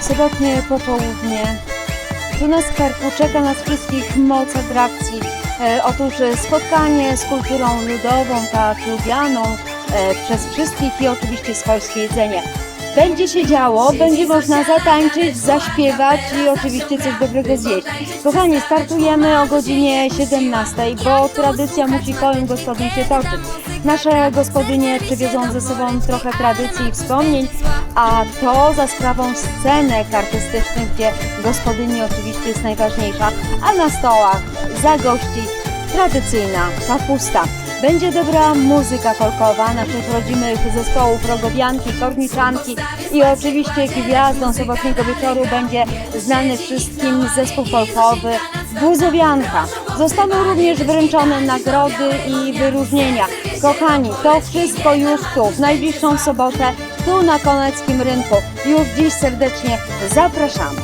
sobotnie popołudnie. Tu na Skarku czeka nas wszystkich moc atrakcji. Otóż spotkanie z kulturą ludową, tak lubianą przez wszystkich i oczywiście swojskie jedzenie. Będzie się działo, będzie można zatańczyć, zaśpiewać i oczywiście coś dobrego zjeść. Kochani, startujemy o godzinie 17, bo tradycja musi kołem gospodyń się toczyć. Nasze gospodynie przywiozą ze sobą trochę tradycji i wspomnień, a to za sprawą scenek artystycznych, gdzie gospodyni oczywiście jest najważniejsza, a na stołach zagości tradycyjna kapusta. Będzie dobra muzyka folkowa naszych rodzimych zespołów Rogowianki, Korniczanki i oczywiście gwiazdą sobotniego wieczoru będzie znany wszystkim zespół folkowy Buzowianka. Zostaną również wręczone nagrody i wyróżnienia. Kochani, to wszystko już tu, w najbliższą sobotę, tu na Koneckim Rynku. Już dziś serdecznie zapraszamy.